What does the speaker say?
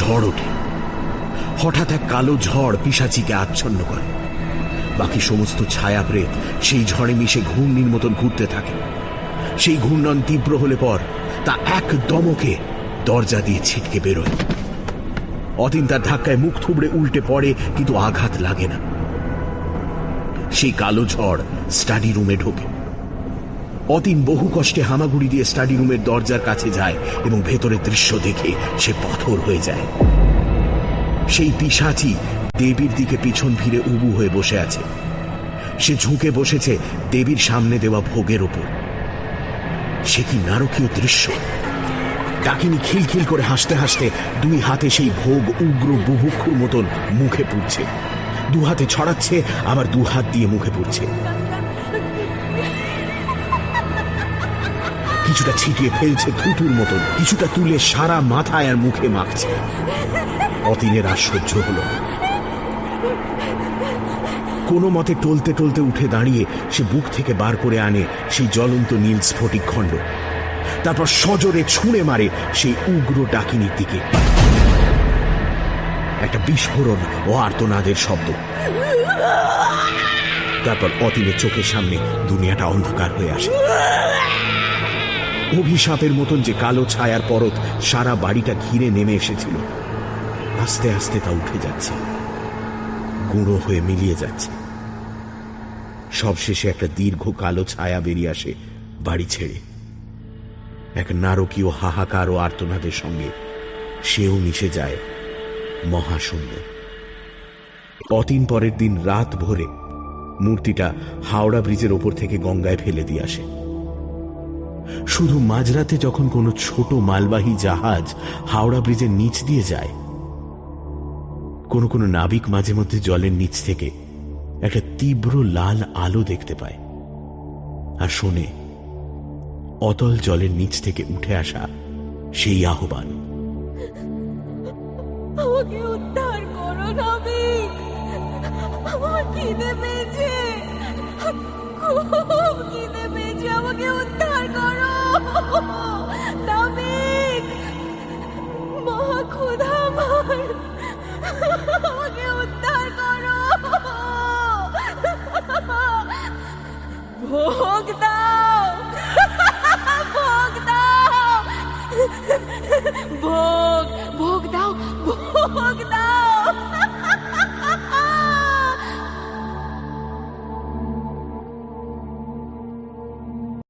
ঝড় ওঠে। হঠাৎ এক কালো ঝড় পিশাচিকে আচ্ছন্ন করে। বাকি সমস্ত ছায়া প্রেত সেই ঝড়ে মিশে ঘূর্ণির মতন ঘুরতে থাকে। সেই ঘূর্ণন তীব্র হলে পর তা এক দমকে দরজা দিয়ে ছিটকে বেরোয়। অতীন তার ধাক্কায় মুখ থুবড়ে উল্টে পড়ে, কিন্তু আঘাত লাগে না। সেই কালো ঝড় স্টাডি রুমে ঢোকে। অতীন বহু কষ্টে হামাগুড়ি দিয়ে স্টাডি রুমের দরজার কাছে যায় এবং ভেতরের দৃশ্য দেখে সে পাথর হয়ে যায়। সেই পিশাচি দেবীর দিকে পিছন ফিরে উবু হয়ে বসে আছে। সে ঝুঁকে বসেছে দেবীর সামনে দেওয়া ভোগের ওপর। সে কি নারকীয় দৃশ্য! ডাকিনী খিলখিল করে হাসতে হাসতে দুই হাতে সেই ভোগ উগ্র বুভুক্ষুর মতন মুখে পুড়ছে। দু হাতে ছড়াচ্ছে, আবার দু হাত দিয়ে মুখে পুড়ছে। কিছুটা ছিটিয়ে ফেলছে থুতুর মতন, কিছুটা তুলে সারা মাথায় আর মুখে মাখছে। অতীনের আর সহ্য হল। কোনো মতে টলতে টলতে উঠে দাঁড়িয়ে সে বুক থেকে বার করে আনে সেই জ্বলন্ত নীল স্ফটিক খণ্ড। তারপর সজোরে ছুঁড়ে মারে সেই উগ্র ডাকিনীর দিকে। একটা বিস্ফোরণ ও আর্তনাদের শব্দ। তারপর অতীনের চোখের সামনে দুনিয়াটা অন্ধকার হয়ে আসে। অভিশাপের মতন যে কালো ছায়ার পরত সারা বাড়িটা ঘিরে নেমে এসেছিল, আস্তে আস্তে তা উঠে যাচ্ছে, গুঁড়ো হয়ে মিলিয়ে যাচ্ছে। সবশেষে একটা দীর্ঘ কালো ছায়া বেরিয়ে আসে বাড়ি ছেড়ে। এক নারকীয় হাহাকার ও আর্তনাদের সঙ্গে সেও মিশে যায় মহাশূন্য। অতীন পরের দিন রাত ভোরে মূর্তিটা হাওড়া ব্রিজের ওপর থেকে গঙ্গায় ফেলে দিয়ে আসে। শুধু মাঝরাতে যখন কোনো ছোট মালবাহী জাহাজ হাওড়া ব্রিজের নিচ দিয়ে যায়, কোনো কোনো নাবিক মাঝে মধ্যে জলের নিচ থেকে একটা তীব্র লাল আলো দেখতে পায় আর শোনে অতল জলের নিচ থেকে উঠে আসা সেই আহ্বান, আমাকে উদ্ধার করো নাবিক, আমার খিদে পেয়েছে, খুব খিদে পেয়েছে, আমাকে উদ্ধার করো নাবিক, মহা ক্ষুধা আমার, আমাকে উদ্ধার করো, ভোগ দাও, ভোগ দাও, ভোগ, ভোগ দাও, ভোগ দাও।